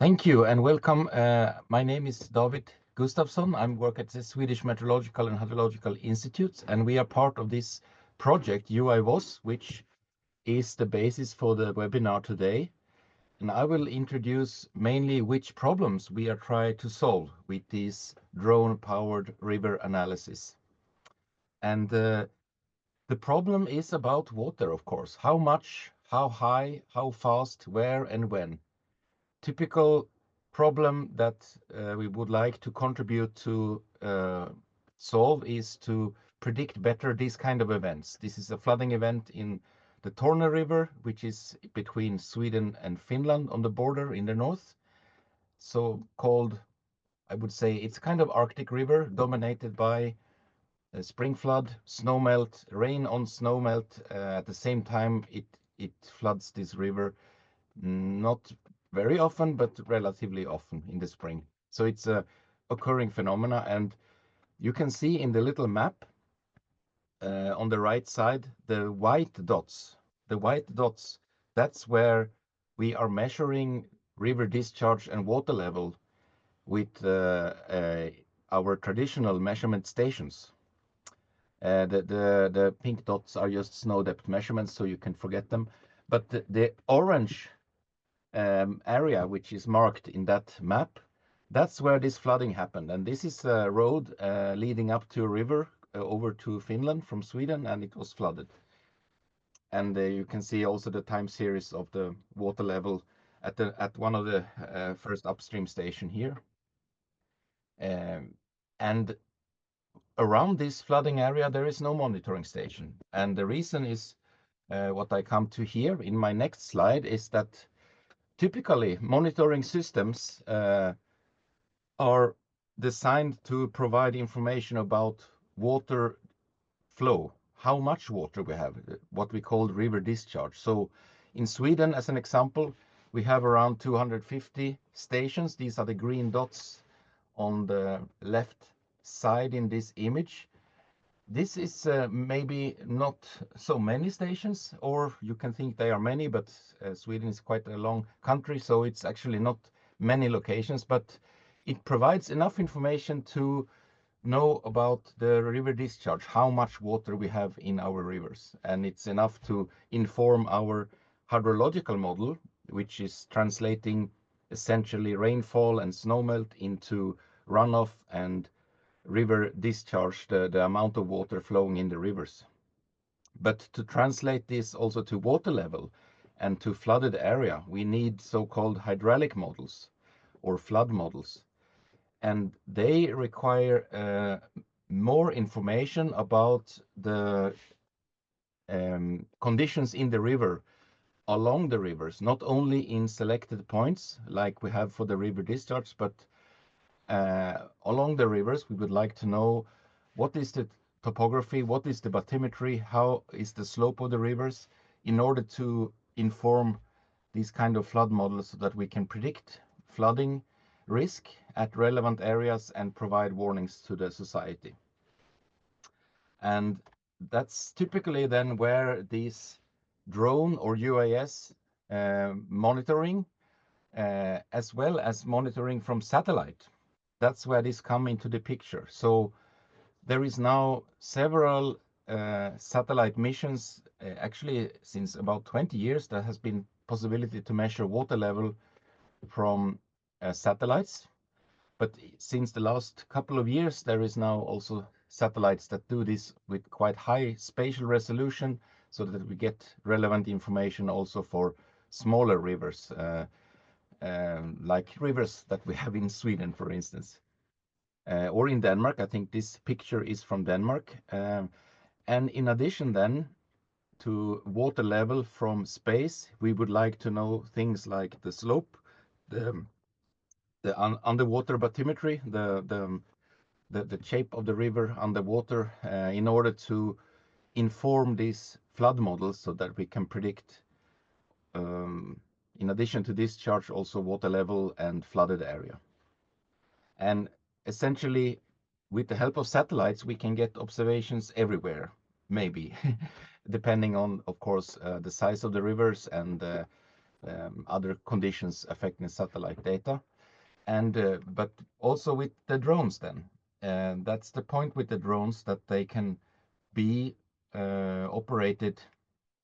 Thank you and welcome. My name is David Gustafsson. I work at the Swedish Meteorological and Hydrological Institute, and we are part of this project UIVOS, which is the basis for the webinar today. And I will introduce mainly which problems we are trying to solve with this drone-powered river analysis. And the problem is about water, of course. How much, how high, how fast, where, and when. Typical problem that we would like to contribute to solve is to predict better these kind of events. This is a flooding event in the Torne River, which is between Sweden and Finland on the border in the north. So called, I would say, it's kind of Arctic river dominated by spring flood, snow melt, rain on snow melt. At the same time, it floods this river, not very often, but relatively often in the spring. So it's a occurring phenomena, and you can see in the little map on the right side the white dots. The white dots, that's where we are measuring river discharge and water level with our traditional measurement stations. The pink dots are just snow depth measurements, so you can forget them. But the orange area, which is marked in that map, that's where this flooding happened. And this is a road leading up to a river over to Finland from Sweden, and it was flooded. And you can see also the time series of the water level at one of the first upstream station here. And around this flooding area, there is no monitoring station. And the reason is what I come to here in my next slide is that typically monitoring systems are designed to provide information about water flow, how much water we have, what we call river discharge. So in Sweden, as an example, we have around 250 stations. These are the green dots on the left side in this image. This is maybe not so many stations, or you can think they are many, but Sweden is quite a long country, so it's actually not many locations, but it provides enough information to know about the river discharge, how much water we have in our rivers. And it's enough to inform our hydrological model, which is translating essentially rainfall and snowmelt into runoff and river discharge, the amount of water flowing in the rivers. But to translate this also to water level and to flooded area, we need so-called hydraulic models or flood models. And they require more information about the conditions in the river, along the rivers, not only in selected points like we have for the river discharge, but along the rivers. We would like to know what is the topography, what is the bathymetry, how is the slope of the rivers, in order to inform these kind of flood models so that we can predict flooding risk at relevant areas and provide warnings to the society. And that's typically then where these drone or UAS monitoring, as well as monitoring from satellite, that's where this come into the picture. So there is now several satellite missions, actually since about 20 years, there has been possibility to measure water level from satellites. But since the last couple of years, there is now also satellites that do this with quite high spatial resolution so that we get relevant information also for smaller rivers, like rivers that we have in Sweden, for instance, or in Denmark. I think this picture is from Denmark. And in addition then to water level from space, we would like to know things like the slope, the underwater bathymetry, the shape of the river underwater, in order to inform these flood models so that we can predict, in addition to discharge, also water level and flooded area. And essentially, with the help of satellites, we can get observations everywhere, maybe, depending on, of course, the size of the rivers and other conditions affecting satellite data. And but also with the drones then. That's the point with the drones, that they can be operated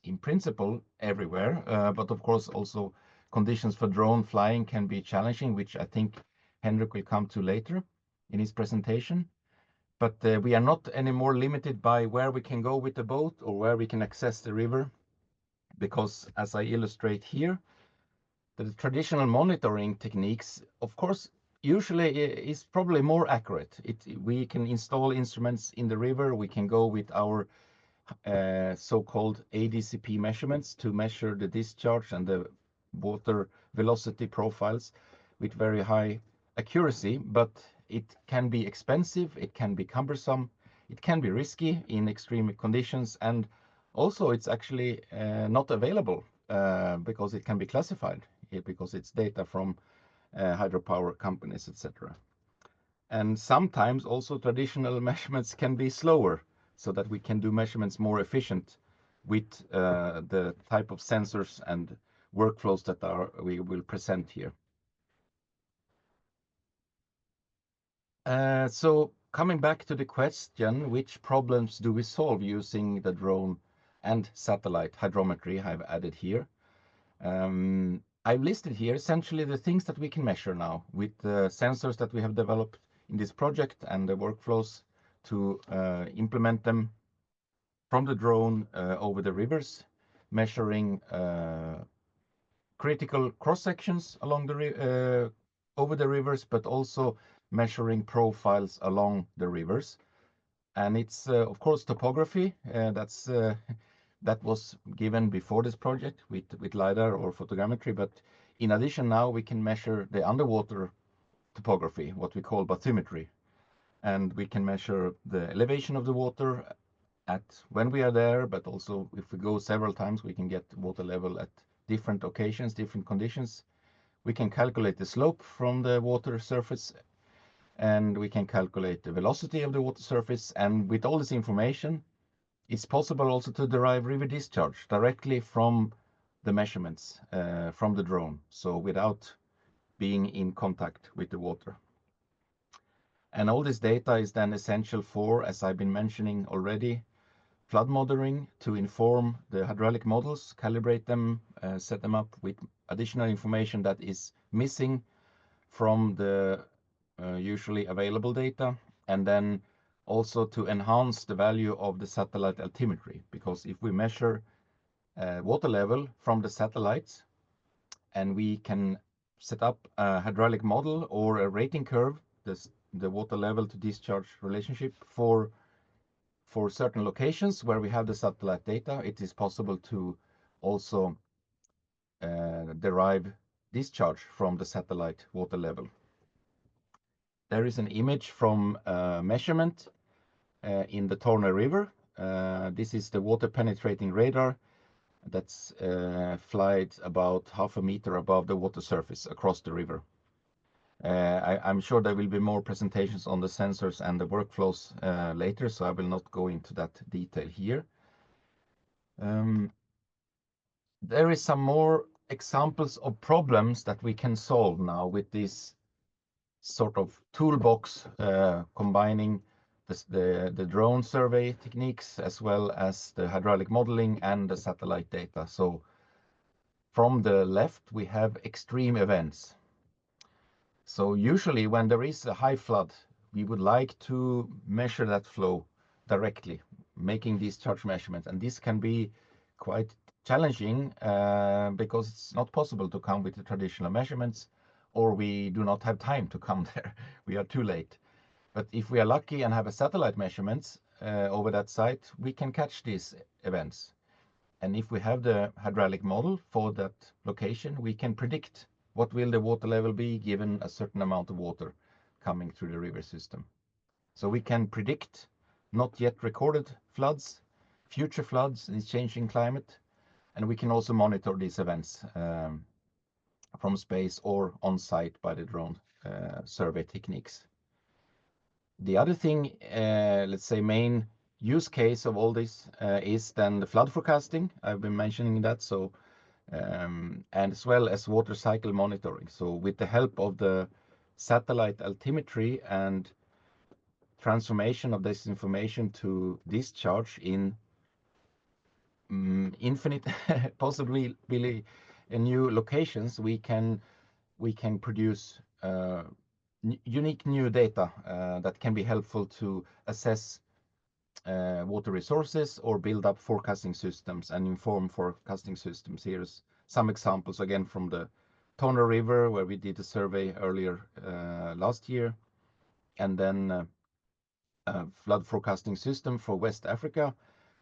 in principle everywhere, but of course also conditions for drone flying can be challenging, which I think Henrik will come to later in his presentation. But we are not anymore limited by where we can go with the boat or where we can access the river, because as I illustrate here, the traditional monitoring techniques, of course, usually is probably more accurate. We can install instruments in the river. We can go with our so-called ADCP measurements to measure the discharge and the water velocity profiles with very high accuracy, but it can be expensive, it can be cumbersome, it can be risky in extreme conditions, and also it's actually not available because it can be classified, because it's data from hydropower companies, etc. And sometimes also traditional measurements can be slower, so that we can do measurements more efficient with the type of sensors and workflows that we will present here. So coming back to the question, which problems do we solve using the drone and satellite hydrometry I've added here? I've listed here essentially the things that we can measure now with the sensors that we have developed in this project and the workflows to implement them from the drone over the rivers, measuring critical cross sections along the over the rivers, but also measuring profiles along the rivers. And it's of course topography. That was given before this project with LiDAR or photogrammetry, but in addition now we can measure the underwater topography, what we call bathymetry. And we can measure the elevation of the water at when we are there, but also if we go several times, we can get water level at different occasions, different conditions. We can calculate the slope from the water surface, and we can calculate the velocity of the water surface. And with all this information, it's possible also to derive river discharge directly from the measurements from the drone, so without being in contact with the water. And all this data is then essential for, as I've been mentioning already, flood modeling, to inform the hydraulic models, calibrate them, set them up with additional information that is missing from the usually available data, and then also to enhance the value of the satellite altimetry, because if we measure water level from the satellites and we can set up a hydraulic model or a rating curve, the water level to discharge relationship for certain locations where we have the satellite data, it is possible to also derive discharge from the satellite water level. There is an image from measurement in the Torne River. This is the water penetrating radar that's flies about 0.5 meter above the water surface across the river. I'm sure there will be more presentations on the sensors and the workflows later, so I will not go into that detail here. There is some more examples of problems that we can solve now with this sort of toolbox combining the drone survey techniques as well as the hydraulic modeling and the satellite data. So from the left, we have extreme events. So usually when there is a high flood, we would like to measure that flow directly, making discharge measurements. And this can be quite challenging because it's not possible to come with the traditional measurements, or we do not have time to come there. We are too late. But if we are lucky and have a satellite measurements over that site, we can catch these events. And if we have the hydraulic model for that location, we can predict what will the water level be given a certain amount of water coming through the river system. So we can predict not yet recorded floods, future floods in changing climate, and we can also monitor these events from space or on site by the drone survey techniques. The other thing, let's say main use case of all this is then the flood forecasting. I've been mentioning that. So and as well as water cycle monitoring. So with the help of the satellite altimetry and transformation of this information to discharge in infinite, possibly new locations, we can produce unique new data that can be helpful to assess water resources or build up forecasting systems and inform forecasting systems. Here's some examples again from the Tone River, where we did a survey earlier last year, and then a flood forecasting system for West Africa,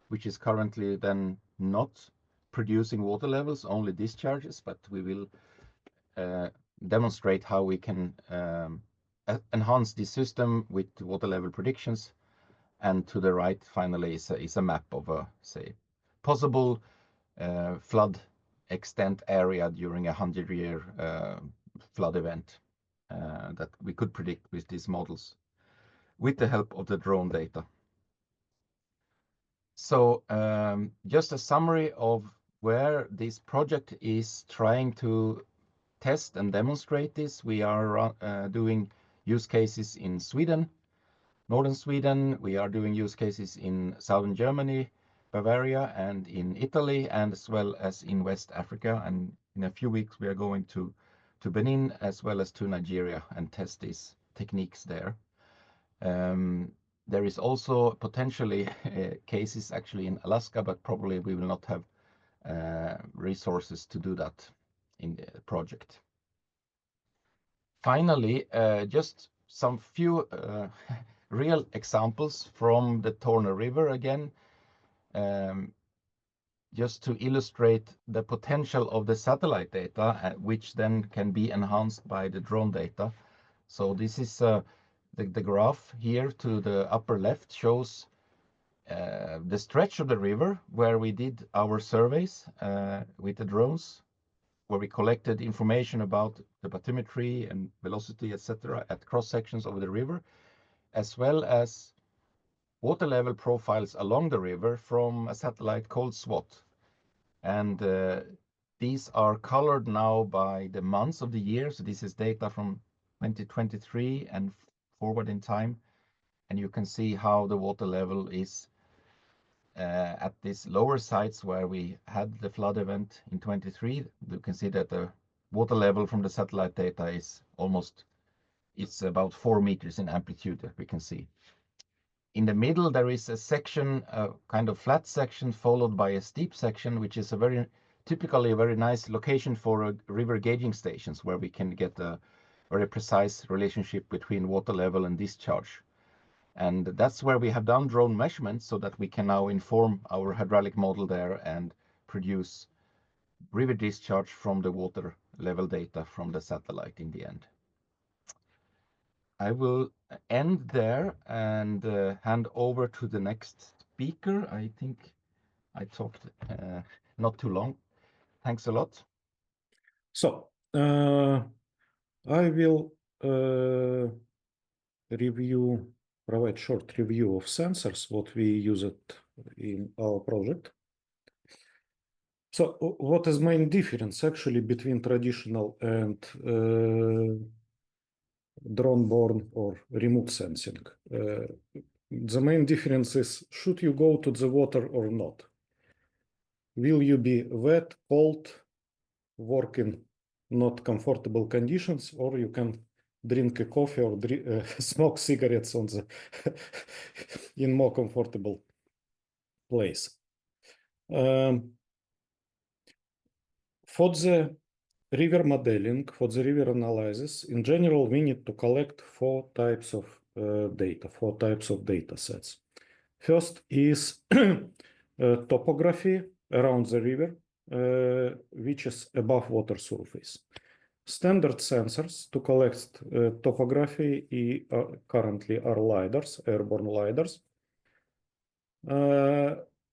which is currently then not producing water levels, only discharges, but we will demonstrate how we can enhance this system with water level predictions. And to the right, finally, is a map of a, say, possible flood extent area during a 100-year flood event that we could predict with these models with the help of the drone data. So just a summary of where this project is trying to test and demonstrate this. We are doing use cases in Sweden, northern Sweden. We are doing use cases in southern Germany, Bavaria, and in Italy, and as well as in West Africa. And in a few weeks, we are going to Benin as well as to Nigeria and test these techniques there. There is also potentially cases actually in Alaska, but probably we will not have resources to do that in the project. Finally, just some few real examples from the Torne River again, just to illustrate the potential of the satellite data, which then can be enhanced by the drone data. So this is the graph here to the upper left shows the stretch of the river where we did our surveys with the drones, where we collected information about the bathymetry and velocity, etc., at cross sections of the river, as well as water level profiles along the river from a satellite called SWOT. And these are colored now by the months of the year. So this is data from 2023 and forward in time. And you can see how the water level is at these lower sites where we had the flood event in 23. You can see that the water level from the satellite data is it's about 4 meters in amplitude that we can see. In the middle, there is a section, a kind of flat section, followed by a steep section, which is typically a very nice location for river gauging stations, where we can get a very precise relationship between water level and discharge. And that's where we have done drone measurements so that we can now inform our hydraulic model there and produce river discharge from the water level data from the satellite in the end. I will end there and hand over to the next speaker. I think I talked not too long. Thanks a lot. So I will provide short review of sensors, what we use it in our project. So what is main difference actually between traditional and drone-borne or remote sensing? The main difference is, should you go to the water or not? Will you be wet, cold, work in not comfortable conditions, or you can drink a coffee or smoke cigarettes on the in more comfortable place. For the river modeling, for the river analysis, in general, we need to collect four types of data sets. First is topography around the river, which is above water surface. Standard sensors to collect topography currently are LiDARs, airborne LiDARs.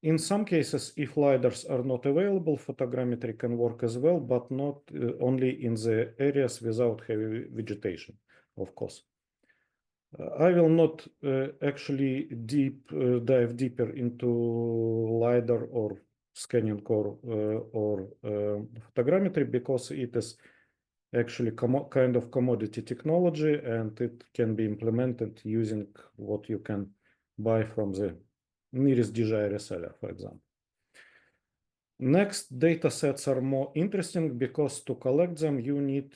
In some cases, if LiDARs are not available, photogrammetry can work as well, but not only in the areas without heavy vegetation, of course. I will not actually dive deeper into LiDAR or scanning core or photogrammetry because it is actually kind of commodity technology, and it can be implemented using what you can buy from the nearest DJI reseller, for example. Next, data sets are more interesting because to collect them, you need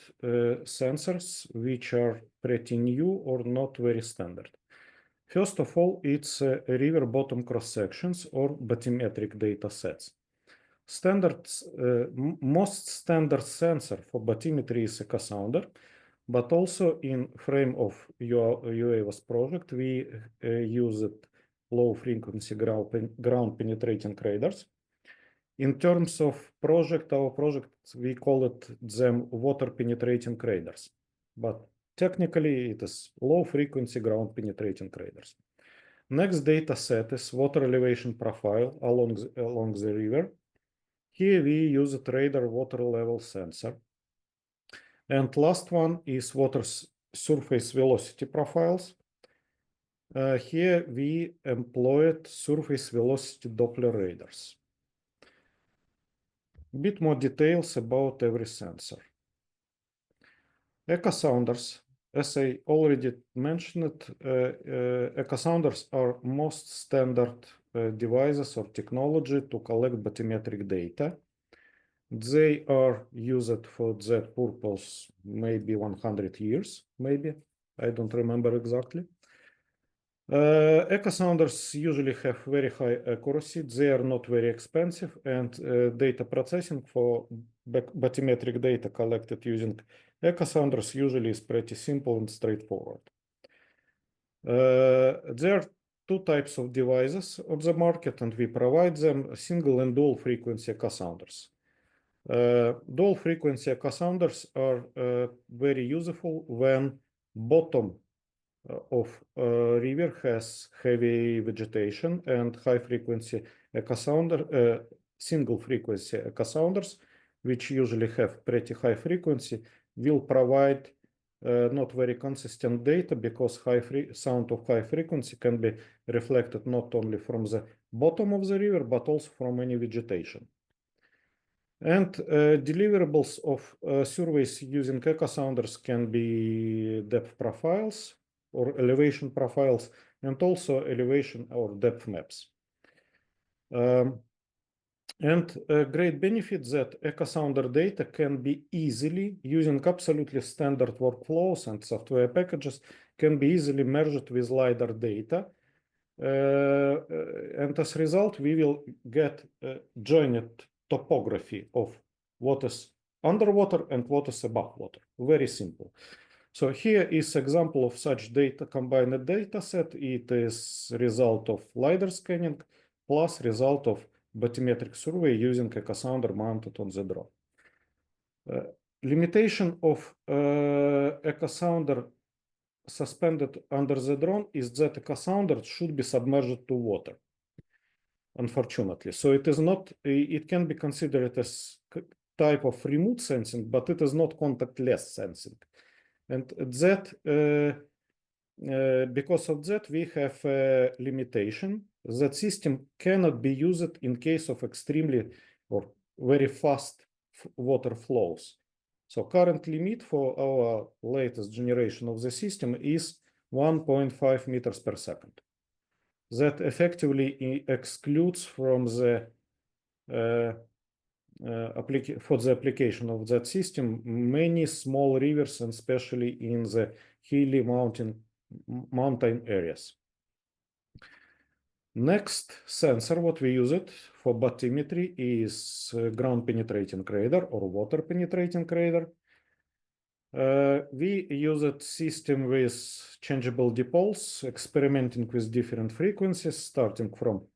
sensors which are pretty new or not very standard. First of all, it's river bottom cross sections or bathymetric data sets. Most standard sensor for bathymetry is a sounder, but also in frame of UAVAS project, we used low frequency ground penetrating radars. In terms of our project, we call them water penetrating radars, but technically it is low frequency ground penetrating radars. Next data set is water elevation profile along the river. Here we use a radar water level sensor. And last one is water surface velocity profiles. Here we employed surface velocity Doppler radars. A bit more details about every sensor. Echo sounders, as I already mentioned, echo sounders are most standard devices or technology to collect bathymetric data. They are used for that purpose maybe 100 years, maybe. I don't remember exactly. Echo sounders usually have very high accuracy. They are not very expensive, and data processing for bathymetric data collected using echo sounders usually is pretty simple and straightforward. There are two types of devices on the market, and we provide them: single and dual frequency echo sounders. Dual frequency echo sounders are very useful when bottom of river has heavy vegetation, and high frequency echo sounder, single frequency echo sounders, which usually have pretty high frequency, will provide not very consistent data because sound of high frequency can be reflected not only from the bottom of the river, but also from any vegetation. And deliverables of surveys using echo sounders can be depth profiles or elevation profiles, and also elevation or depth maps. And a great benefit that echo sounder data can be easily, using absolutely standard workflows and software packages, can be easily merged with LiDAR data. And as a result, we will get joined topography of what is underwater and what is above water. Very simple. So here is example of such data combined data set. It is result of LiDAR scanning plus result of bathymetric survey using echo sounder mounted on the drone. Limitation of echo sounder suspended under the drone is that echo sounder should be submerged to water, unfortunately. So it is not, it can be considered as type of remote sensing, but it is not contactless sensing. And that, because of that, we have a limitation. That system cannot be used in case of extremely or very fast water flows. So current limit for our latest generation of the system is 1.5 meters per second. That effectively excludes from the for the application of that system many small rivers, and especially in the hilly mountain areas. Next sensor, what we use it for bathymetry is ground penetrating radar or water penetrating radar. We use a system with changeable dipoles, experimenting with different frequencies, starting from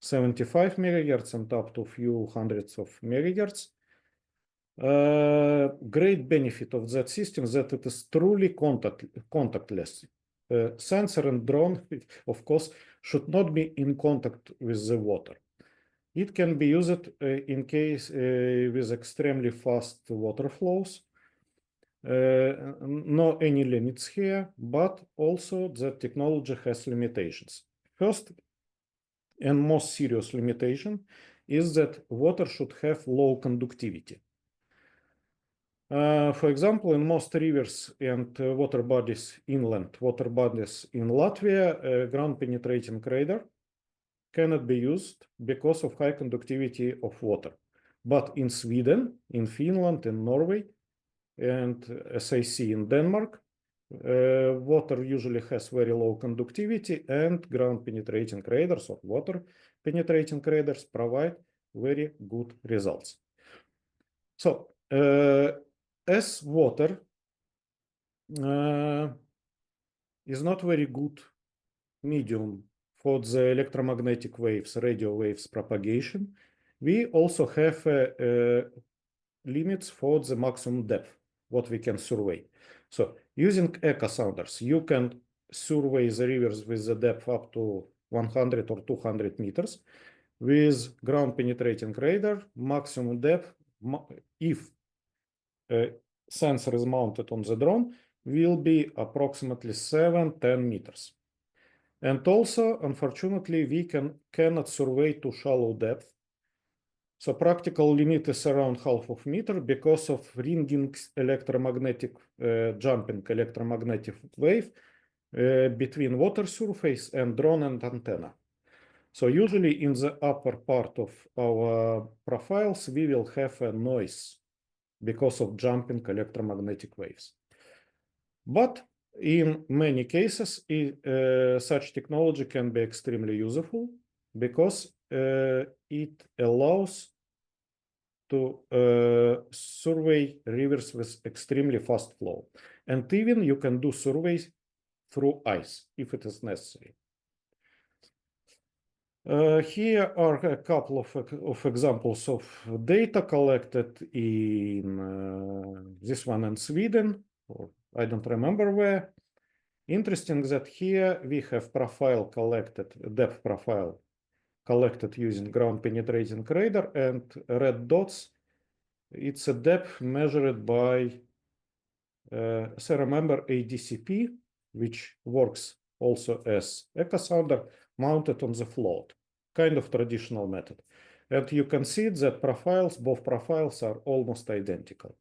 75 megahertz and up to a few hundreds of megahertz. Great benefit of that system is that it is truly contactless. Sensor and drone, of course, should not be in contact with the water. It can be used in case with extremely fast water flows. No any limits here, but also the technology has limitations. First and most serious limitation is that water should have low conductivity. For example, in most rivers and water bodies, inland water bodies in Latvia, ground penetrating radar cannot be used because of high conductivity of water. But in Sweden, in Finland, in Norway, and as I see in Denmark, water usually has very low conductivity, and ground penetrating radars or water penetrating radars provide very good results. So, as water is not very good medium for the electromagnetic waves, radio waves propagation, we also have limits for the maximum depth, what we can survey. So using echo sounders, you can survey the rivers with the depth up to 100 or 200 meters. With ground penetrating radar, maximum depth, if sensor is mounted on the drone, will be approximately 7-10 meters. And also, unfortunately, we cannot survey to shallow depth. So practical limit is around half of meter because of ringing electromagnetic, jumping electromagnetic wave between water surface and drone and antenna. So usually in the upper part of our profiles, we will have a noise because of jumping electromagnetic waves. But in many cases, such technology can be extremely useful because it allows to survey rivers with extremely fast flow. And even you can do surveys through ice if it is necessary. Here are a couple of examples of data collected in this one in Sweden, or I don't remember where. Interesting that here we have profile collected, depth profile collected using ground penetrating radar, and red dots, it's a depth measured by, as I remember, ADCP, which works also as echo sounder mounted on the float, kind of traditional method. And you can see that both profiles are almost identical.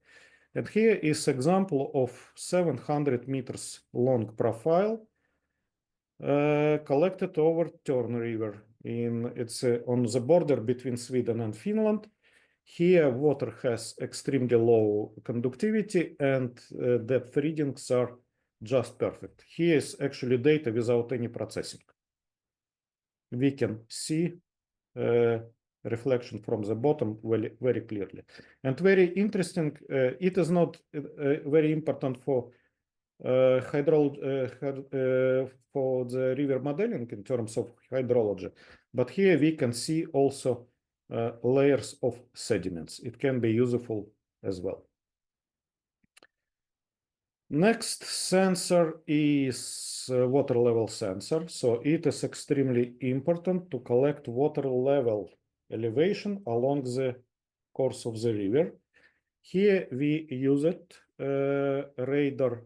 And here is example of 700 meters long profile collected over Tern River. It's on the border between Sweden and Finland. Here, water has extremely low conductivity and depth readings are just perfect. Here is actually data without any processing. We can see reflection from the bottom very, very clearly. And very interesting, it is not very important for for the river modeling in terms of hydrology, but here we can see also layers of sediments. It can be useful as well. Next sensor is water level sensor. So it is extremely important to collect water level elevation along the course of the river. Here we use it radar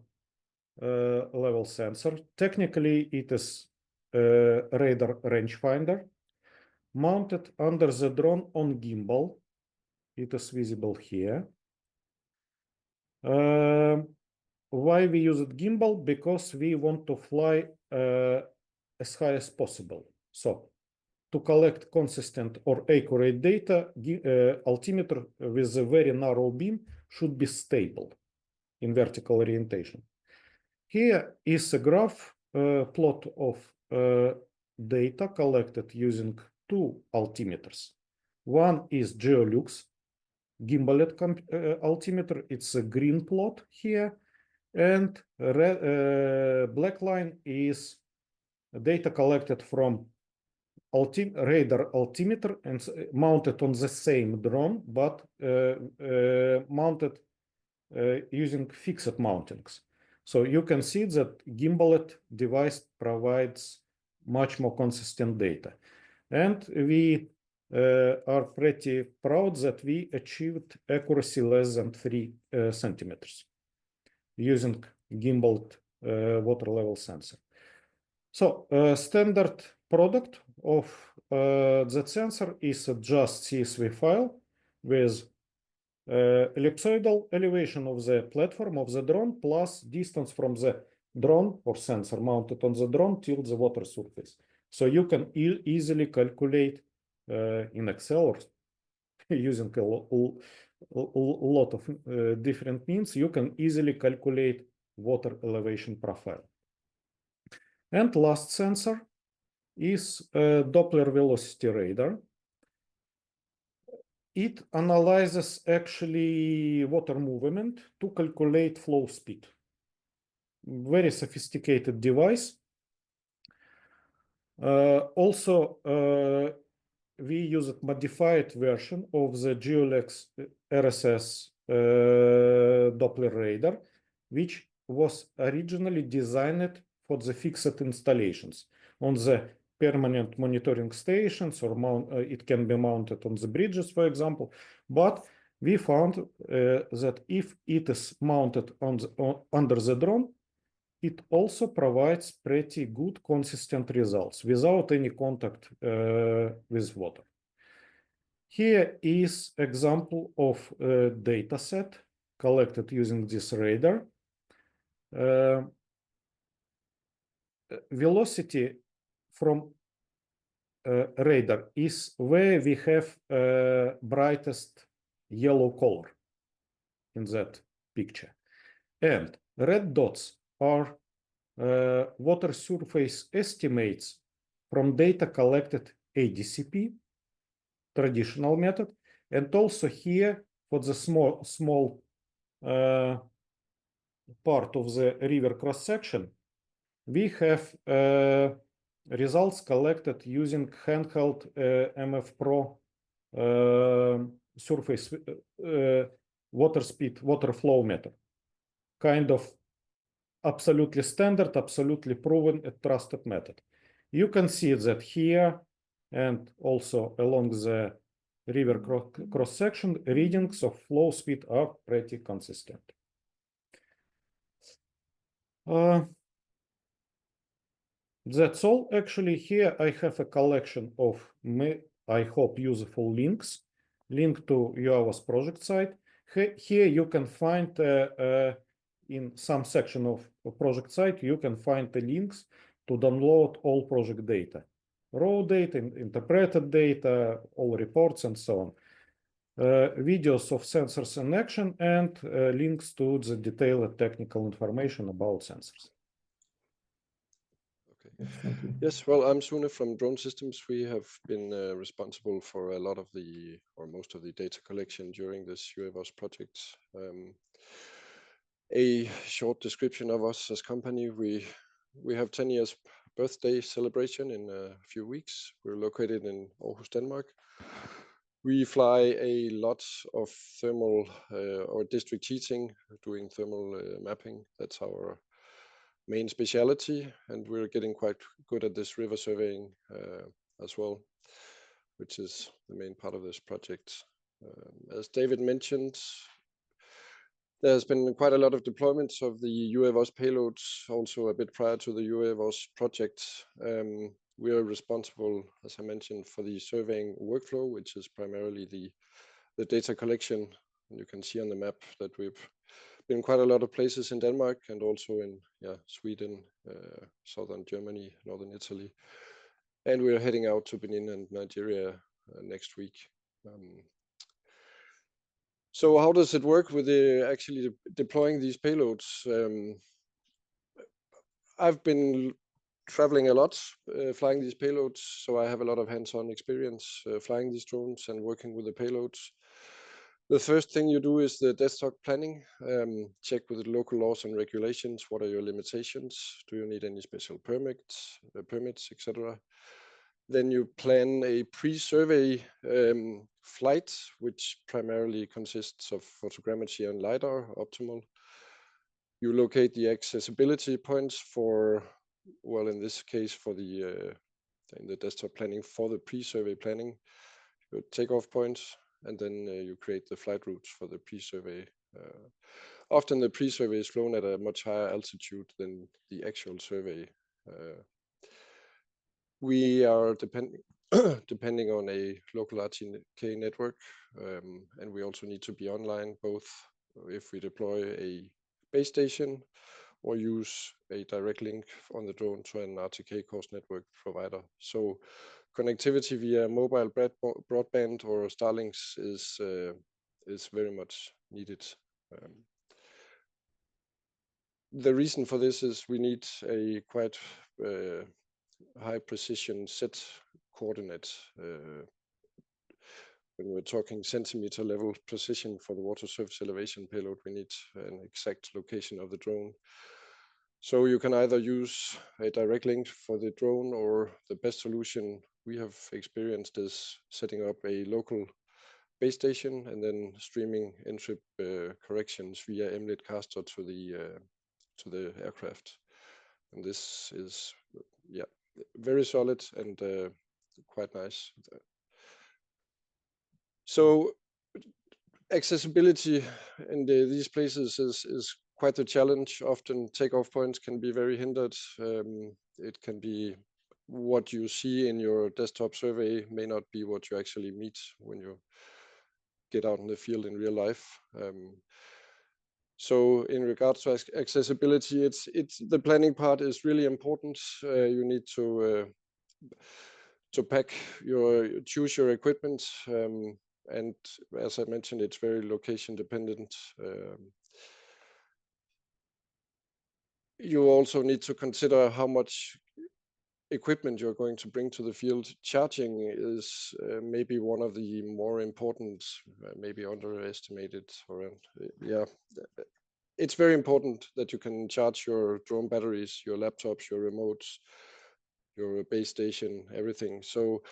level sensor. Technically, it is a radar rangefinder mounted under the drone on gimbal. It is visible here. Why we use it gimbal? Because we want to fly as high as possible. So to collect consistent or accurate data, altimeter with a very narrow beam should be stable in vertical orientation. Here is a graph plot of data collected using two altimeters. One is Geolux gimbaled altimeter. It's a green plot here. And black line is data collected from radar altimeter and mounted on the same drone, but mounted using fixed mountings. So you can see that gimbaled device provides much more consistent data. And we are pretty proud that we achieved accuracy less than 3 centimeters using gimbaled water level sensor. So standard product of that sensor is a just CSV file with ellipsoidal elevation of the platform of the drone plus distance from the drone or sensor mounted on the drone till the water surface. So you can easily calculate in Excel or using a lot of different means, you can easily calculate water elevation profile. And last sensor is Doppler velocity radar. It analyzes actually water movement to calculate flow speed. Very sophisticated device. Also, we use a modified version of the GeoLex RSS Doppler radar, which was originally designed for the fixed installations on the permanent monitoring stations, or it can be mounted on the bridges, for example. But we found that if it is mounted under the drone, it also provides pretty good consistent results without any contact with water. Here is example of a data set collected using this radar. Velocity from radar is where we have brightest yellow color in that picture. And red dots are water surface estimates from data collected ADCP, traditional method, and also here for the small part of the river cross-section, we have results collected using handheld MF Pro surface water speed, water flow meter. Kind of absolutely standard, absolutely proven, a trusted method. You can see that here and also along the river cross-section, readings of flow speed are pretty consistent. That's all. Actually, here I have a collection of, I hope, useful links. Link to UAVA's project site. Here you can find in some section of project site, you can find the links to download all project data. Raw data, interpreted data, all reports, and so on. Videos of sensors in action, and links to the detailed technical information about sensors. Okay. Yes, thank you. Yes, well, I'm Sune from Drone Systems. We have been responsible for a lot of the, or most of the data collection during this UAVAS project. A short description of us as company: we have 10 years birthday celebration in a few weeks. We're located in Aarhus, Denmark. We fly a lot of thermal or district heating, doing thermal mapping. That's our main specialty, and we're getting quite good at this river surveying as well, which is the main part of this project. As David mentioned, there's been quite a lot of deployments of the UAVAS payloads, also a bit prior to the UAVAS project. We are responsible, as I mentioned, for the surveying workflow, which is primarily the data collection. And you can see on the map that we've been quite a lot of places in Denmark and also in Sweden, southern Germany, northern Italy. And we're heading out to Benin and Nigeria next week. So how does it work with actually deploying these payloads? I've been traveling a lot, flying these payloads, so I have a lot of hands-on experience flying these drones and working with the payloads. The first thing you do is the desktop planning. Check with the local laws and regulations. What are your limitations? Do you need any special permits, etc.? Then you plan a pre-survey flight, which primarily consists of photogrammetry and LiDAR, optimal. You locate the accessibility points for, well, in this case, for the in the desktop planning for the pre-survey planning, your takeoff points, and then you create the flight routes for the pre-survey. Often the pre-survey is flown at a much higher altitude than the actual survey. We are depending on a local RTK network. And we also need to be online, both if we deploy a base station or use a direct link on the drone to an RTK course network provider. So connectivity via mobile broadband or Starlinks is very much needed. The reason for this is we need a quite high precision set coordinate. When we're talking centimeter level precision for the water surface elevation payload, we need an exact location of the drone. So you can either use a direct link for the drone, or the best solution we have experienced is setting up a local base station and then streaming in-trip corrections via MLIT caster to the aircraft. And this is, yeah, very solid and quite nice. So accessibility in these places is quite a challenge. Often takeoff points can be very hindered. It can be what you see in your desktop survey may not be what you actually meet when you get out in the field in real life. So in regards to accessibility, it's the planning part is really important. You need to choose your equipment, and as I mentioned, it's very location dependent. You also need to consider how much equipment you're going to bring to the field. Charging is maybe one of the more important, maybe underestimated, or yeah. It's very important that you can charge your drone batteries, your laptops, your remotes, your base station, everything. So,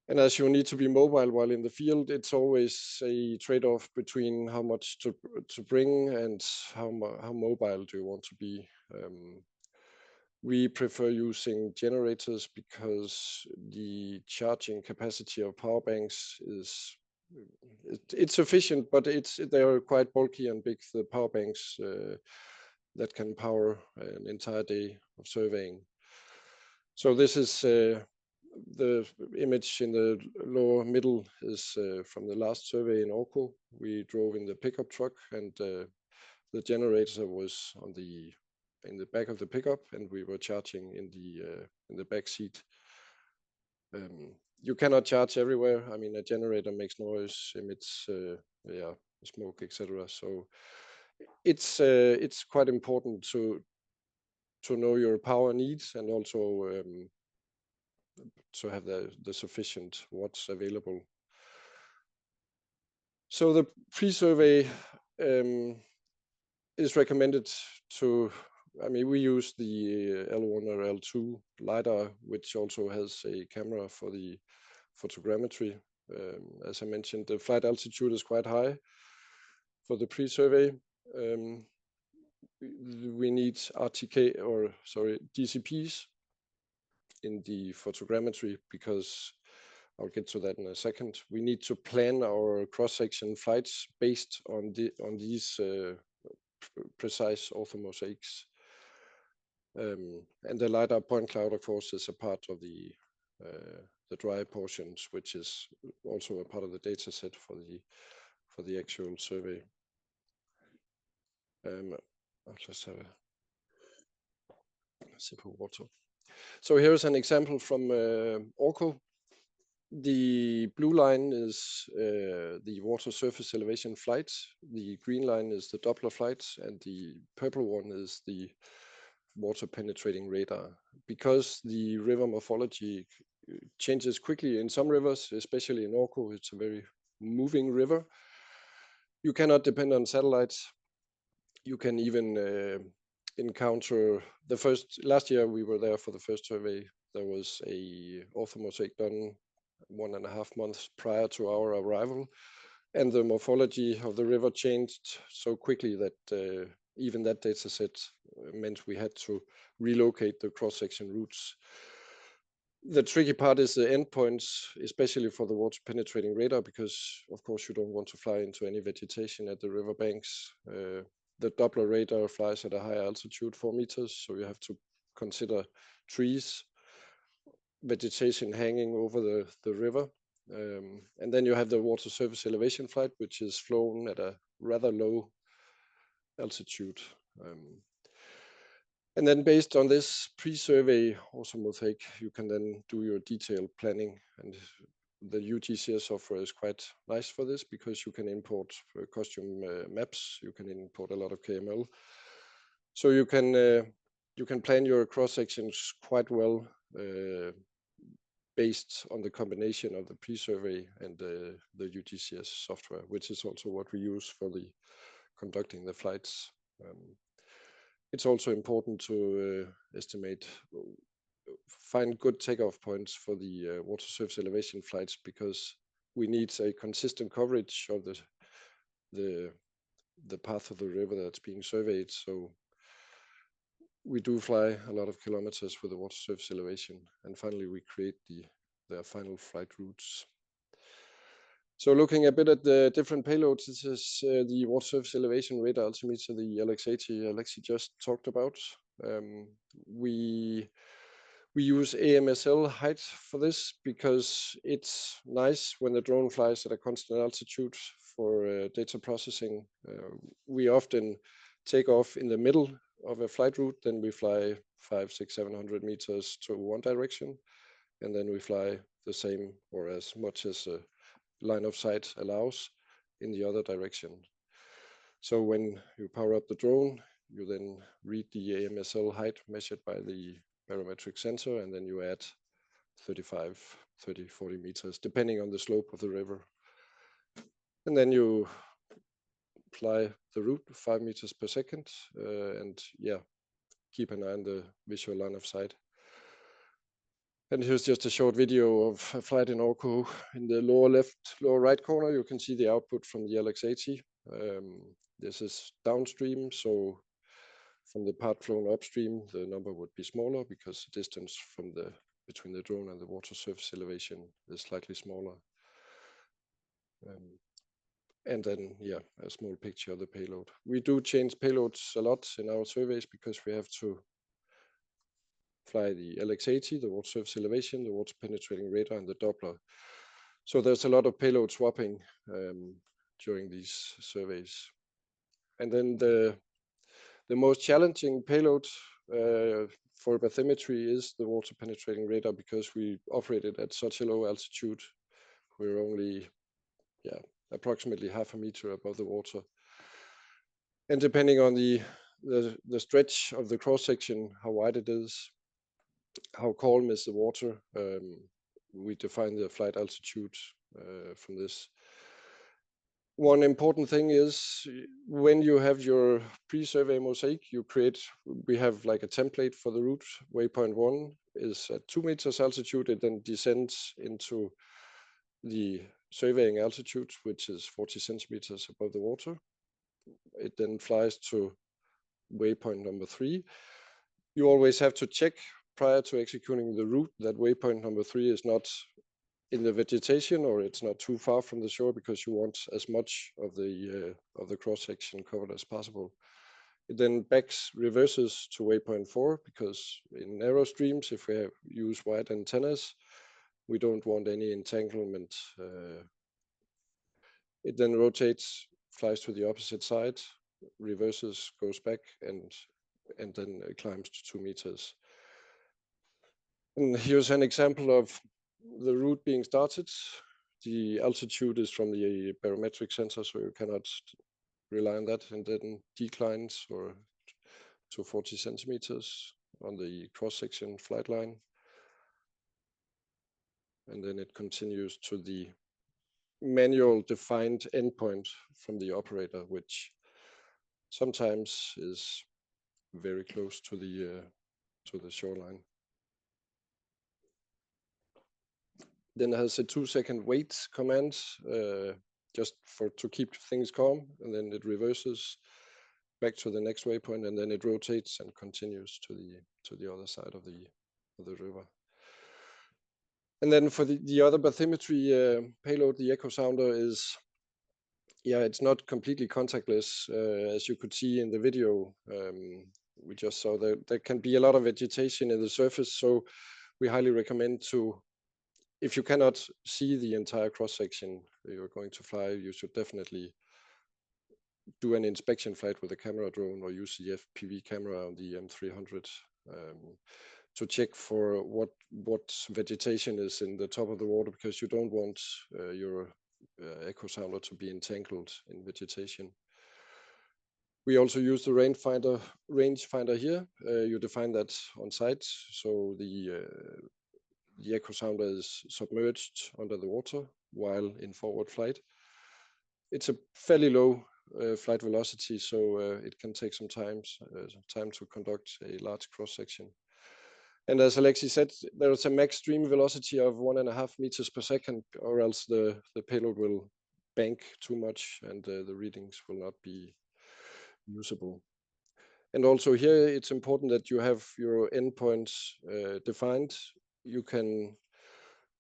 and as you need to be mobile while in the field, it's always a trade-off between how much to bring and how mobile do you want to be. We prefer using generators because the charging capacity of power banks is it's sufficient, but they are quite bulky and big, the power banks that can power an entire day of surveying. So this is the image in the lower middle is from the last survey in Orko. We drove in the pickup truck, and the generator was in the back of the pickup, and we were charging in the back seat. You cannot charge everywhere. I mean, a generator makes noise, emits smoke, etc. So it's quite important to know your power needs, and also to have the sufficient watts available. So the pre-survey is recommended to, I mean, we use the L1 or L2 LiDAR, which also has a camera for the photogrammetry. As I mentioned, the flight altitude is quite high for the pre-survey. We need DCPs in the photogrammetry, because I'll get to that in a second. We need to plan our cross-section flights based on these precise orthomosaics. And the LiDAR point cloud, of course, is a part of the dry portions, which is also a part of the data set for the actual survey. I'll just have a sip of water. So here's an example from Orko. The blue line is the water surface elevation flight. The green line is the Doppler flight, and the purple one is the water penetrating radar. Because the river morphology changes quickly in some rivers, especially in Orko, it's a very moving river. You cannot depend on satellites. You can even encounter last year we were there for the first survey. There was a orthomosaic done 1.5 months prior to our arrival, and the morphology of the river changed so quickly that even that data set meant we had to relocate the cross-section routes. The tricky part is the endpoints, especially for the water penetrating radar, because of course you don't want to fly into any vegetation at the river banks. The Doppler radar flies at a high altitude, 4 meters, so you have to consider trees. vegetation hanging over the river. And then you have the water surface elevation flight, which is flown at a rather low altitude. And then based on this pre-survey mosaic, you can then do your detailed planning. And the UTCS software is quite nice for this because you can import costume maps, you can import a lot of KML. So you can plan your cross sections quite well based on the combination of the pre-survey and the UTCS software, which is also what we use for the conducting the flights. It's also important to find good takeoff points for the water surface elevation flights, because we need a consistent coverage of the path of the river that's being surveyed. So we do fly a lot of kilometers with the water surface elevation, and finally we create their final flight routes. So looking a bit at the different payloads, this is the water surface elevation radar altimeter, the Alexey just talked about. We use AMSL height for this because it's nice when the drone flies at a constant altitude for data processing. We often take off in the middle of a flight route, then we fly 500, 600, 700 meters to one direction, and then we fly the same or as much as a line of sight allows in the other direction. So when you power up the drone, you then read the AMSL height measured by the barometric sensor, and then you add 35, 30, 40 meters, depending on the slope of the river. And then you fly the route 5 meters per second, and yeah, keep an eye on the visual line of sight. And here's just a short video of a flight in Orko. In the lower right corner, you can see the output from the LX80. This is downstream, so from the part flown upstream, the number would be smaller because the distance between the drone and the water surface elevation is slightly smaller. And then, yeah, a small picture of the payload. We do change payloads a lot in our surveys because we have to fly the LX80, the water surface elevation, the water penetrating radar, and the Doppler. So there's a lot of payload swapping during these surveys. And then the most challenging payload for bathymetry is the water penetrating radar, because we operate it at such a low altitude. We're only approximately half a meter above the water. And depending on the stretch of the cross section, how wide it is, how calm is the water, we define the flight altitude from this. One important thing is when you have your pre-survey mosaic, we have like a template for the route. Waypoint 1 is at 2 meters altitude. It then descends into the surveying altitude, which is 40 centimeters above the water. It then flies to waypoint number 3. You always have to check prior to executing the route that waypoint number 3 is not in the vegetation, or it's not too far from the shore, because you want as much of the cross section covered as possible. It then reverses to waypoint 4, because in narrow streams, if we use wide antennas, we don't want any entanglement. It then rotates, flies to the opposite side, reverses, goes back, and then climbs to 2 meters. And here's an example of the route being started. The altitude is from the barometric sensor, so you cannot rely on that, and then declines to 40 centimeters on the cross-section flight line. And then it continues to the manual defined endpoint from the operator, which sometimes is very close to the shoreline. Then it has a 2-second wait command, just to keep things calm, and then it reverses back to the next waypoint, and then it rotates and continues to the other side of the river. And then for the other bathymetry payload, the echo sounder is, it's not completely contactless, as you could see in the video we just saw. There can be a lot of vegetation in the surface, so we highly recommend to, if you cannot see the entire cross section you're going to fly, you should definitely do an inspection flight with a camera drone or use the FPV camera on the M300 to check for what vegetation is in the top of the water, because you don't want your echo sounder to be entangled in vegetation. We also use the rangefinder here. You define that on site, so the echo sounder is submerged under the water while in forward flight. It's a fairly low flight velocity, so it can take some time to conduct a large cross section. And as Alexey said, there is a max stream velocity of 1.5 meters per second, or else the payload will bank too much and the readings will not be usable. And also here, it's important that you have your endpoints defined. You can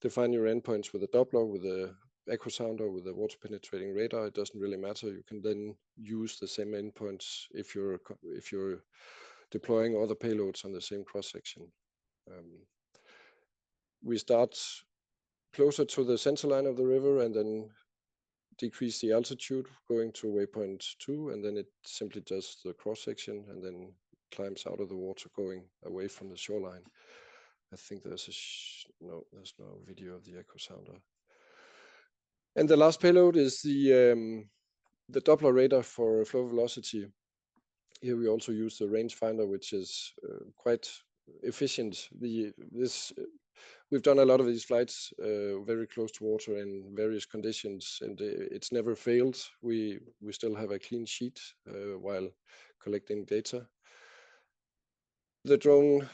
define your endpoints with a Doppler, with a echo sounder, with a water penetrating radar. It doesn't really matter. You can then use the same endpoints if you're deploying other payloads on the same cross section. We start closer to the center line of the river and then decrease the altitude going to waypoint 2, and then it simply does the cross section and then climbs out of the water going away from the shoreline. I think there's there's no video of the echo sounder. And the last payload is the Doppler radar for flow velocity. Here we also use the rangefinder, which is quite efficient. We've done a lot of these flights very close to water in various conditions, and it's never failed. We still have a clean sheet while collecting data. The drone,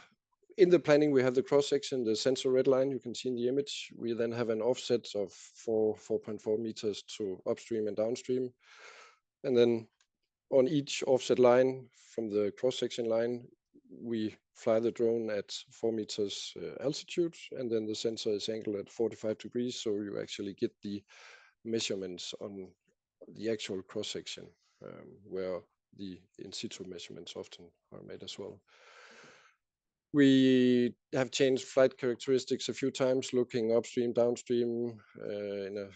in the planning, we have the cross section, the sensor red line you can see in the image. We then have an offset of 4.4 meters to upstream and downstream. And then on each offset line from the cross section line, we fly the drone at 4 meters altitude, and then the sensor is angled at 45 degrees, so you actually get the measurements on the actual cross section, where the in situ measurements often are made as well. We have changed flight characteristics a few times, looking upstream, downstream, in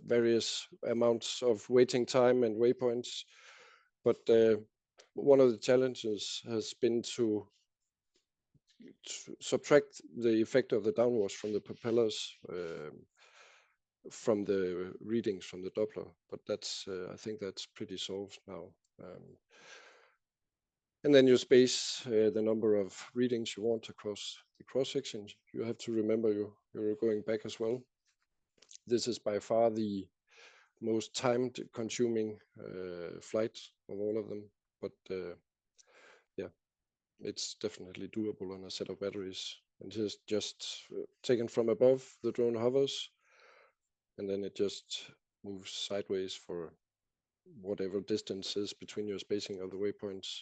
various amounts of waiting time and waypoints. But one of the challenges has been to subtract the effect of the downwash from the propellers from the readings from the Doppler. But that's I think that's pretty solved now. And then you space the number of readings you want across the cross section. You have to remember you're going back as well. This is by far the most time-consuming flight of all of them, but yeah, it's definitely doable on a set of batteries. And here's just taken from above. The drone hovers, and then it just moves sideways for whatever distance is between your spacing of the waypoints,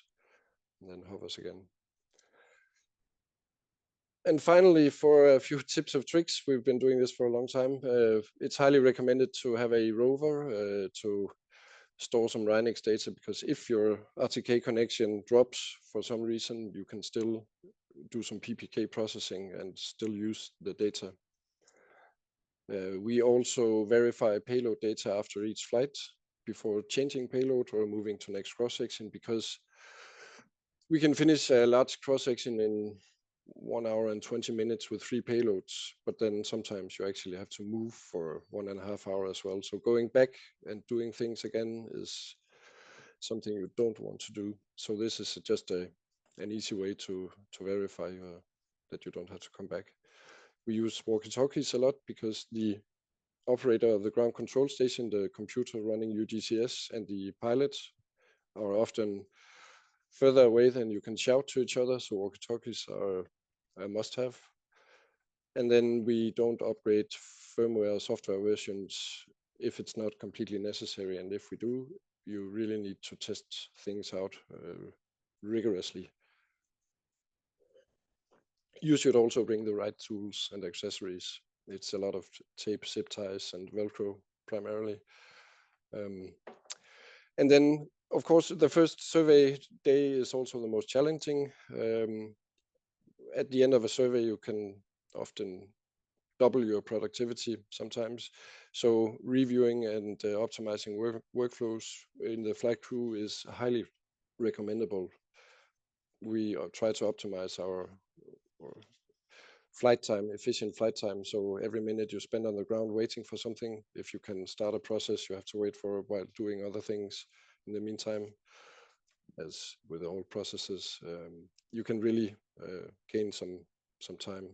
and then hovers again. And finally, for a few tips of tricks, we've been doing this for a long time. It's highly recommended to have a rover to store some RANX data, because if your RTK connection drops for some reason, you can still do some PPK processing and still use the data. We also verify payload data after each flight before changing payload or moving to next cross section, because we can finish a large cross section in 1 hour and 20 minutes with 3 payloads, but then sometimes you actually have to move for 1.5 hours as well. So going back and doing things again is something you don't want to do. So this is just an easy way to verify that you don't have to come back. We use walkie-talkies a lot, because the operator of the ground control station, the computer running UGCS, and the pilot are often further away than you can shout to each other, so walkie-talkies are a must-have. And then we don't upgrade firmware or software versions if it's not completely necessary, and if we do, you really need to test things out rigorously. You should also bring the right tools and accessories. It's a lot of tape, zip ties, and Velcro primarily. And then, of course, the first survey day is also the most challenging. at the end of a survey, you can often double your productivity sometimes. So reviewing and optimizing workflows in the flight crew is highly recommendable. We try to optimize our flight time, efficient flight time. So every minute you spend on the ground waiting for something, if you can start a process, you have to wait for a while doing other things in the meantime. As with all processes, you can really gain some time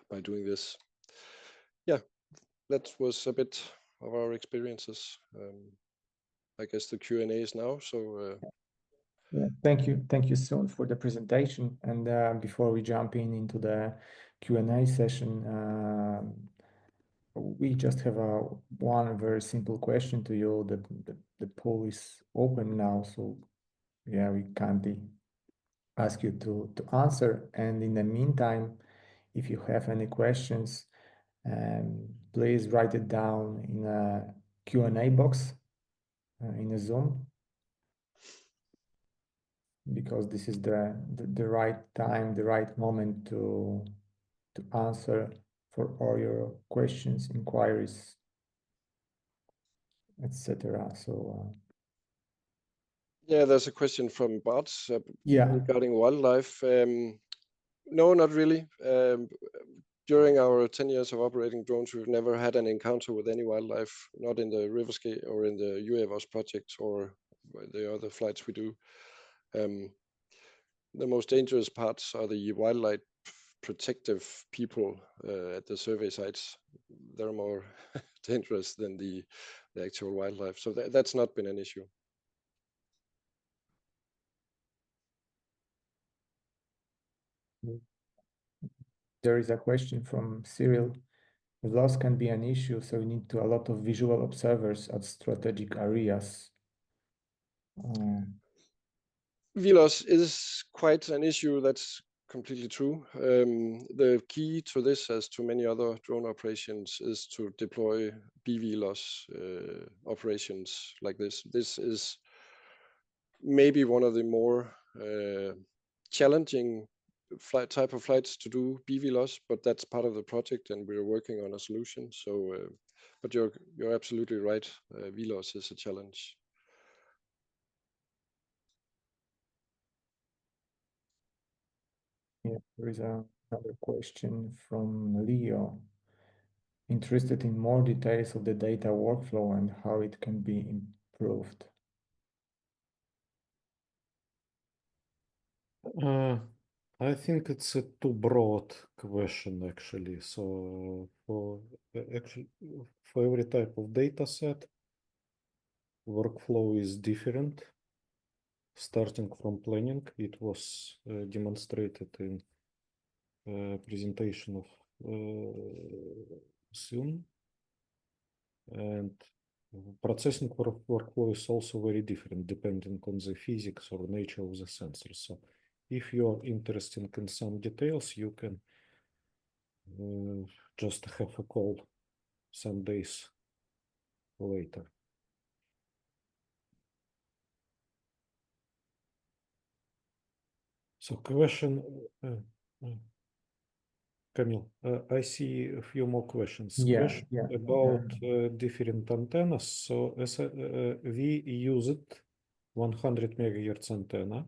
by doing this. Yeah, that was a bit of our experiences. I guess the Q&A is now, so yeah, thank you, Sune, for the presentation. And before we jump into the Q&A session, we just have one very simple question to you. The poll is open now, so yeah, we kindly ask you to answer. And in the meantime, if you have any questions, please write it down in a Q&A box in the Zoom, because this is the right time, the right moment to answer for all your questions, inquiries, etc. So yeah, there's a question from Bart yeah, regarding wildlife. No, not really. During our 10 years of operating drones, we've never had an encounter with any wildlife, not in the Riversky or in the UAVOS project or the other flights we do. The most dangerous parts are the wildlife protective people at the survey sites. They're more dangerous than the actual wildlife. So that's not been an issue. there is a question from Cyril. Loss can be an issue, so we need a lot of visual observers at strategic areas. VLOS is quite an issue. That's completely true. The key to this, as to many other drone operations, is to deploy BVLOS operations like this. This is maybe one of the more challenging type of flights to do BVLOS, but that's part of the project, and we're working on a solution. So, but you're absolutely right. VLOS is a challenge. Yeah, there is another question from Leo. Interested in more details of the data workflow and how it can be improved. I think it's a too broad question, actually. So for every type of data set, workflow is different. Starting from planning, it was demonstrated in presentation of Sune. And processing workflow is also very different depending on the physics or nature of the sensor. So if you're interested in some details, you can just have a call some days later. So question, Camille, I see a few more questions. Yeah, question about different antennas. So as we used 100 megahertz antenna.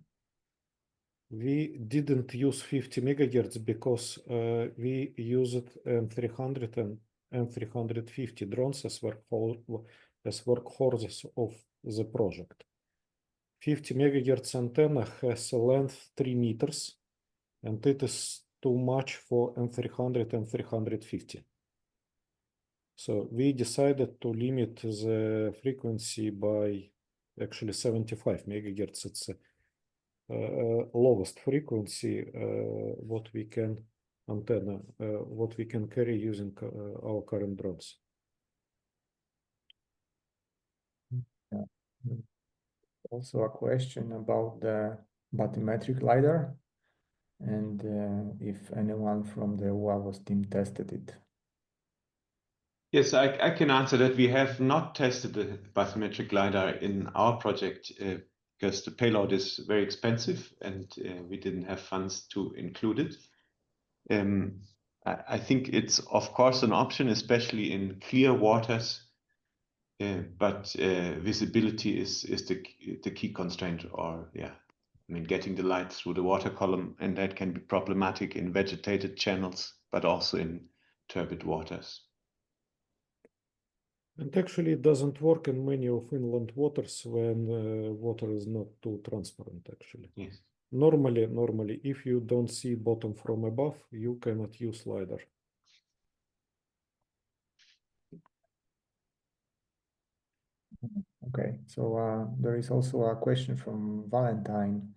We didn't use 50 megahertz because we used M300 and M350 drones as workhorses of the project. 50 megahertz antenna has a length 3 meters, and it is too much for M300 and 350. So we decided to limit the frequency by actually 75 megahertz. It's lowest frequency what we can antenna what we can carry using our current drones. Yeah. Also a question about the bathymetric lidar, and if anyone from the UAVOS team tested it. Yes, I can answer that. We have not tested the bathymetric lidar in our project. because the payload is very expensive and we didn't have funds to include it. I think it's of course an option, especially in clear waters, but visibility is the key constraint, or yeah, I mean getting the light through the water column, and that can be problematic in vegetated channels, but also in turbid waters. And actually, it doesn't work in many of inland waters when water is not too transparent, actually. Yes. Normally, if you don't see bottom from above, you cannot use LiDAR. Okay, so there is also a question from Valentine.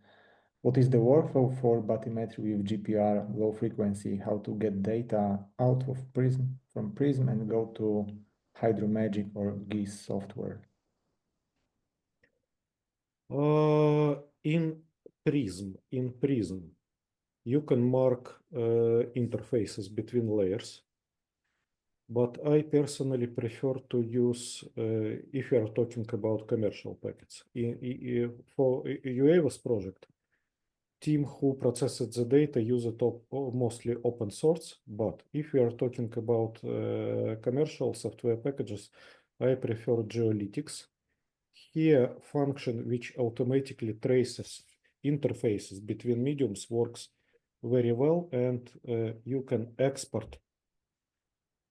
What is the workflow for bathymetry with GPR low frequency? How to get data out of from Prism and go to Hydromagic or GIS software? In Prism, you can mark interfaces between layers. But I personally prefer to use, if you are talking about commercial packets. For UAVs project, team who processes the data use it mostly open source. But if you are talking about commercial software packages, I prefer Geolytics. Here, function which automatically traces interfaces between mediums works very well, and you can export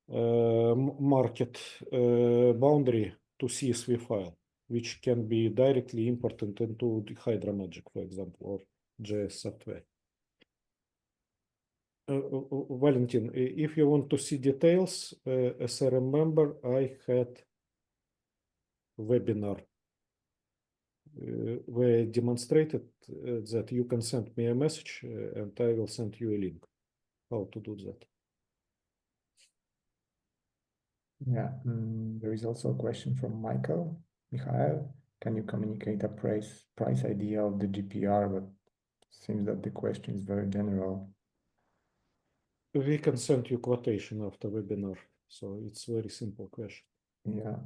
market boundary to CSV file, which can be directly imported into the Hydromagic, for example, or JS software. Valentin, if you want to see details, as I remember, I had webinar where I demonstrated that you can send me a message and I will send you a link how to do that. Yeah, there is also a question from Michael. Michael, can you communicate a price idea of the GPR? But seems that the question is very general. We can send you quotation after webinar, so it's a very simple question. Yeah.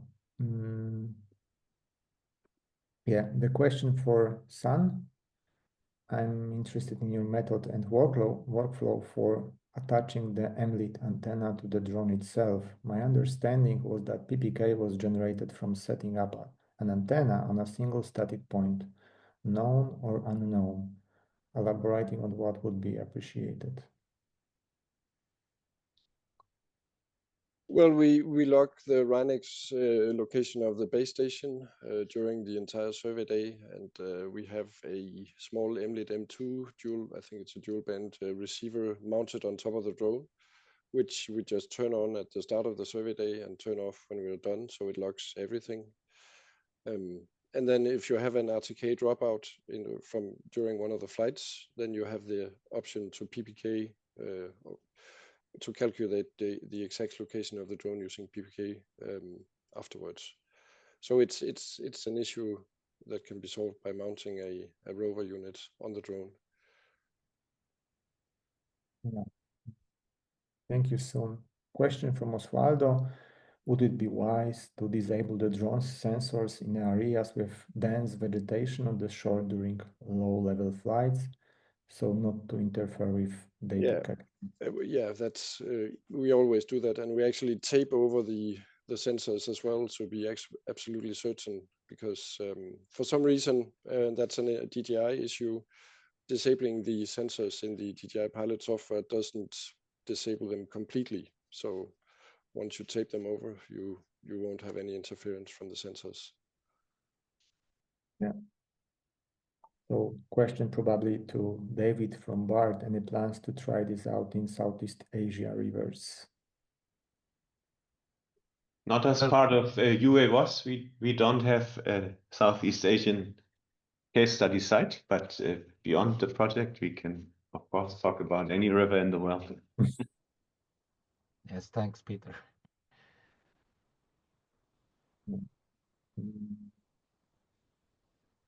Yeah, the question for Sun. I'm interested in your method and workflow for attaching the MLIT antenna to the drone itself. My understanding was that PPK was generated from setting up an antenna on a single static point, known or unknown. Elaborating on what would be appreciated. Well, we log the RANEX location of the base station during the entire survey day, and we have a small MLIT M2 dual, I think it's a dual band receiver mounted on top of the drone, which we just turn on at the start of the survey day and turn off when we're done, so it logs everything. And then if you have an RTK dropout from during one of the flights, then you have the option to PPK to calculate the exact location of the drone using PPK afterwards. So it's an issue that can be solved by mounting a rover unit on the drone. Yeah. Thank you, Sune. Question from Osvaldo. Would it be wise to disable the drone's sensors in areas with dense vegetation on the shore during low-level flights, so not to interfere with data capture? Yeah, that's we always do that, and we actually tape over the sensors as well to be absolutely certain, because for some reason that's a DJI issue. Disabling the sensors in the DJI pilot software doesn't disable them completely. So once you tape them over, you won't have any interference from the sensors. Yeah. So question probably to David from BART. Any plans to try this out in Southeast Asia rivers? Not as part of UAVs. We don't have a Southeast Asian case study site, but beyond the project, we can, of course, talk about any river in the world. Yes, thanks, Peter.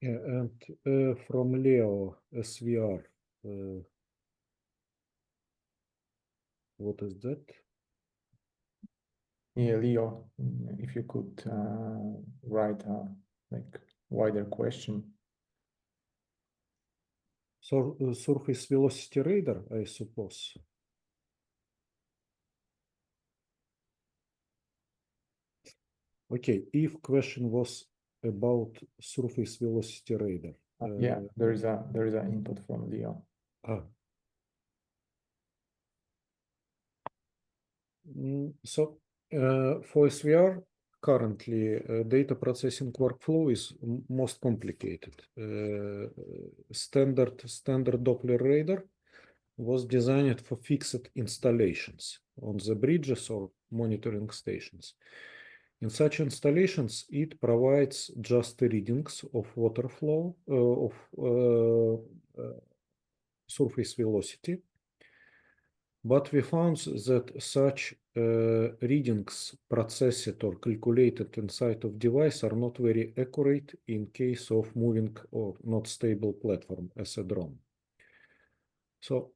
Yeah, and from Leo SVR, what is that? Yeah, Leo, if you could write a wider question. Surface velocity radar, I suppose. Okay, if question was about surface velocity radar. Yeah, there is an input from Leo. So for SVR, currently data processing workflow is most complicated. Standard Doppler radar was designed for fixed installations on the bridges or monitoring stations. In such installations, it provides just readings of water flow, of surface velocity. But we found that such readings processed or calculated inside of device are not very accurate in case of moving or not stable platform as a drone. So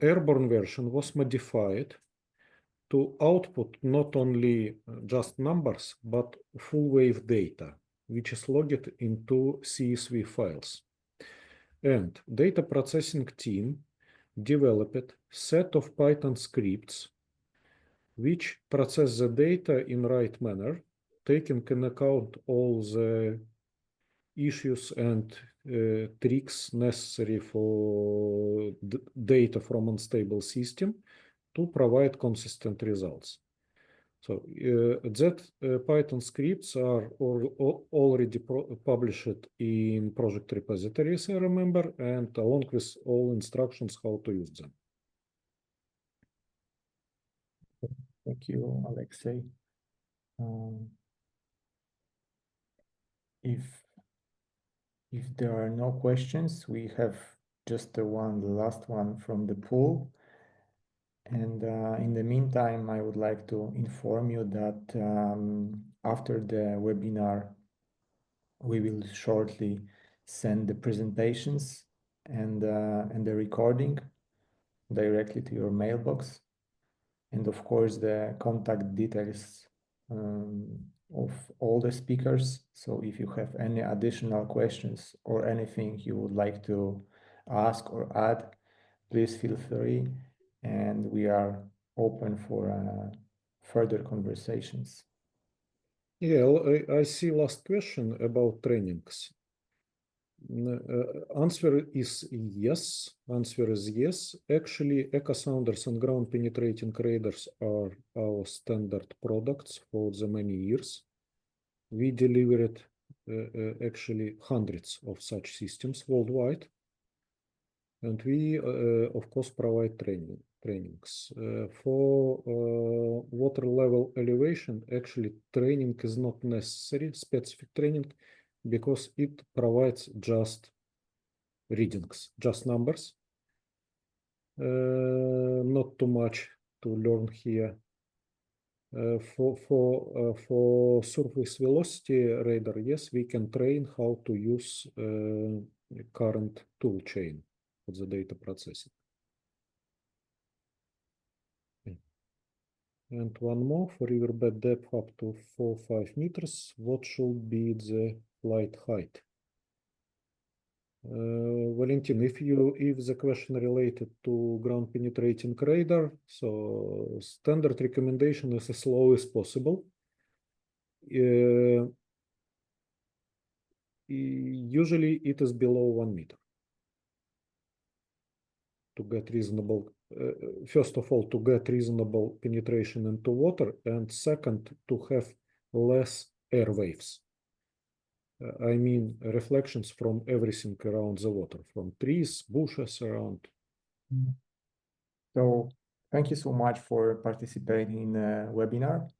airborne version was modified to output not only just numbers, but full wave data, which is logged into CSV files. And data processing team developed set of Python scripts which process the data in right manner, taking into account all the issues and tricks necessary for data from unstable system to provide consistent results. So that Python scripts are already published in project repositories, I remember, and along with all instructions how to use them. Thank you, Alexey. If there are no questions, we have just the last one from the pool. And in the meantime, I would like to inform you that after the webinar, we will shortly send the presentations and the recording directly to your mailbox. And of course, the contact details of all the speakers. So if you have any additional questions or anything you would like to ask or add, please feel free. And we are open for further conversations. Yeah, I see last question about trainings. Answer is yes. Answer is yes. Actually, echo sounders and ground penetrating radars are our standard products for the many years. We delivered actually hundreds of such systems worldwide. And we, of course, provide trainings. For water level elevation, actually, training is not necessary, specific training, because it provides just readings, just numbers. Not too much to learn here. For surface velocity radar, yes, we can train how to use current tool chain for the data processing. And one more, for riverbed depth up to 4 or 5 meters, what should be the flight height? Valentin, if the question related to ground penetrating radar, so standard recommendation is as low as possible. Usually it is below 1 meter to get reasonable. First of all, to get reasonable penetration into water, and second, to have less air waves. I mean, reflections from everything around the water, from trees, bushes around. So thank you so much for participating in the webinar.